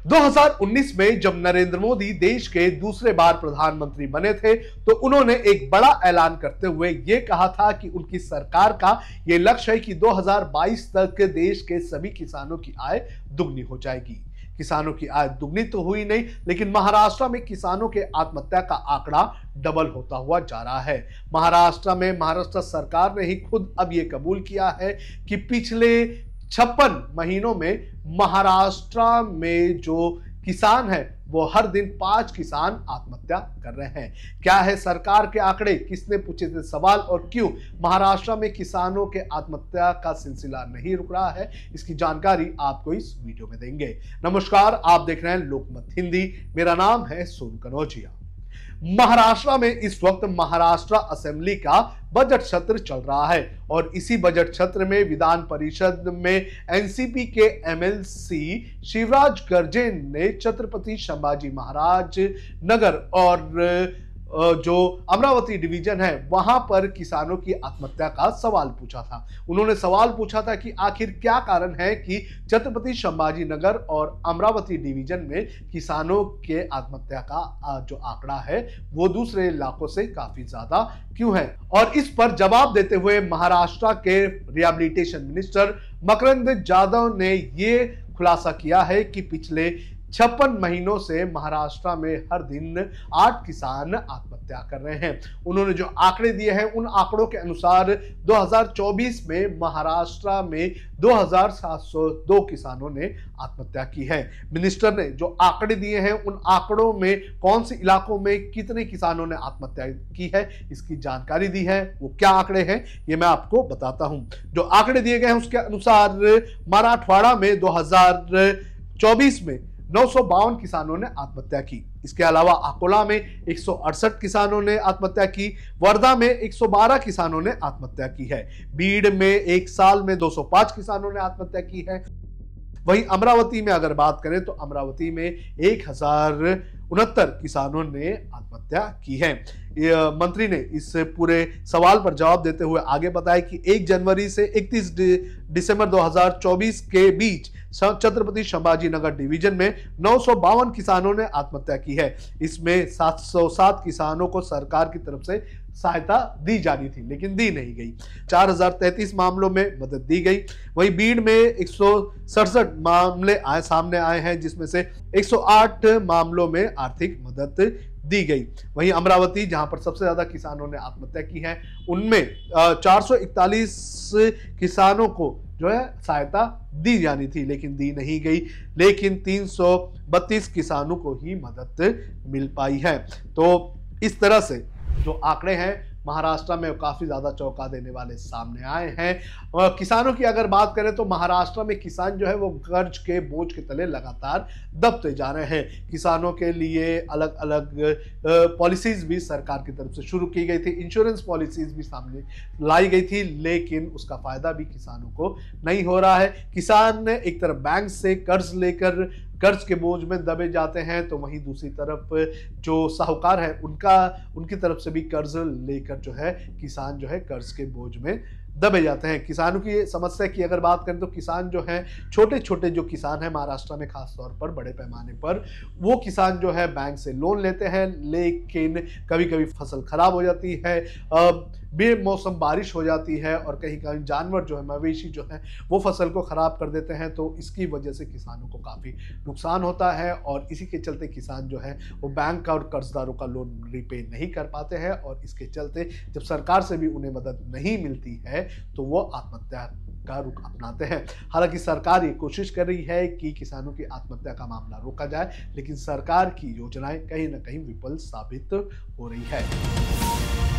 2019 में जब नरेंद्र मोदी देश के दूसरे बार प्रधानमंत्री बने थे तो उन्होंने एक बड़ा ऐलान करते हुए यह कहा था कि उनकी सरकार का यह लक्ष्य है कि 2022 तक देश के सभी किसानों की आय दुगनी हो जाएगी। किसानों की आय दुगनी तो हुई नहीं, लेकिन महाराष्ट्र में किसानों के आत्महत्या का आंकड़ा डबल होता हुआ जा रहा है। महाराष्ट्र सरकार ने ही खुद अब यह कबूल किया है कि पिछले 56 महीनों में महाराष्ट्र में जो किसान है वो हर दिन 5 किसान आत्महत्या कर रहे हैं। क्या है सरकार के आंकड़े, किसने पूछे थे सवाल और क्यों महाराष्ट्र में किसानों के आत्महत्या का सिलसिला नहीं रुक रहा है, इसकी जानकारी आपको इस वीडियो में देंगे। नमस्कार, आप देख रहे हैं लोकमत हिंदी। मेरा नाम है सोनू कनौजिया। महाराष्ट्र में इस वक्त महाराष्ट्र असेंबली का बजट सत्र चल रहा है और इसी बजट सत्र में विधान परिषद में एनसीपी के एमएलसी शिवराज गर्जेन ने छत्रपति संभाजी महाराज नगर और जो अमरावती डिवीजन है वहां पर किसानों की आत्महत्या का सवाल पूछा था। उन्होंने सवाल पूछा था कि आखिर क्या कारण है कि छत्रपति संभाजी नगर और अमरावती डिवीजन में किसानों के आत्महत्या का जो आंकड़ा है वो दूसरे इलाकों से काफी ज्यादा क्यों है। और इस पर जवाब देते हुए महाराष्ट्र के रिहैबिलिटेशन मिनिस्टर मकरंद जाधव ने ये खुलासा किया है कि पिछले 56 महीनों से महाराष्ट्र में हर दिन 8 किसान आत्महत्या कर रहे हैं। उन्होंने जो आंकड़े दिए हैं उन आंकड़ों के अनुसार 2024 में महाराष्ट्र में 2702 किसानों ने आत्महत्या की है। मिनिस्टर ने जो आंकड़े दिए हैं उन आंकड़ों में कौन से इलाकों में कितने किसानों ने आत्महत्या की है इसकी जानकारी दी है। वो क्या आंकड़े हैं ये मैं आपको बताता हूं। जो आंकड़े दिए गए हैं उसके अनुसार मराठवाड़ा में 2024 में 952 किसानों ने आत्महत्या की। इसके अलावा अकोला में 168 किसानों ने आत्महत्या की, वर्धा में 112 किसानों ने आत्महत्या की है, बीड़ में एक साल में 205 किसानों ने आत्महत्या की है। वहीं अमरावती में अगर बात करें तो अमरावती में 1069 किसानों ने आत्महत्या की है। मंत्री ने इस पूरे सवाल पर जवाब देते हुए आगे बताया कि 1 जनवरी से 31 दिसंबर 2024 के बीच छत्रपति संभाजी नगर डिवीजन में 952 किसानों ने आत्महत्या की है। इसमें 707 किसानों को सरकार की तरफ से सहायता दी जानी थी लेकिन दी नहीं गई। 4033 मामलों में मदद दी गई। वहीं बीड़ में 167 मामले सामने आए हैं जिसमें से 108 मामलों में आर्थिक मदद दी गई। वहीं अमरावती जहां पर सबसे ज्यादा किसानों ने आत्महत्या की है उनमें 441 किसानों को जो है सहायता दी जानी थी लेकिन दी नहीं गई, लेकिन 332 किसानों को ही मदद मिल पाई है। तो इस तरह से जो आंकड़े हैं महाराष्ट्र में काफी ज्यादा चौंका देने वाले सामने आए हैं। किसानों की अगर बात करें तो महाराष्ट्र में किसान जो है वो कर्ज के बोझ के तले लगातार दबते जा रहे हैं। किसानों के लिए अलग अलग पॉलिसीज भी सरकार की तरफ से शुरू की गई थी, इंश्योरेंस पॉलिसीज भी सामने लाई गई थी, लेकिन उसका फायदा भी किसानों को नहीं हो रहा है। किसान एक तरफ बैंक से कर्ज लेकर कर्ज के बोझ में दबे जाते हैं तो वहीं दूसरी तरफ जो साहूकार है उनकी तरफ से भी कर्ज लेकर जो है किसान जो है कर्ज के बोझ में दबे जाते हैं। किसानों की समस्या की अगर बात करें तो किसान जो हैं छोटे छोटे जो किसान हैं महाराष्ट्र में खास तौर पर बड़े पैमाने पर वो किसान जो है बैंक से लोन लेते हैं, लेकिन कभी कभी फसल खराब हो जाती है, बेमौसम बारिश हो जाती है और कहीं कहीं जानवर जो है मवेशी जो है वो फसल को खराब कर देते हैं। तो इसकी वजह से किसानों को काफ़ी नुकसान होता है और इसी के चलते किसान जो है वो बैंक का और कर्जदारों का लोन रिपे नहीं कर पाते हैं और इसके चलते जब सरकार से भी उन्हें मदद नहीं मिलती है तो वो आत्महत्या का रुख अपनाते हैं। हालांकि सरकार ये कोशिश कर रही है कि किसानों की आत्महत्या का मामला रोका जाए, लेकिन सरकार की योजनाएं कहीं ना कहीं विफल साबित हो रही है।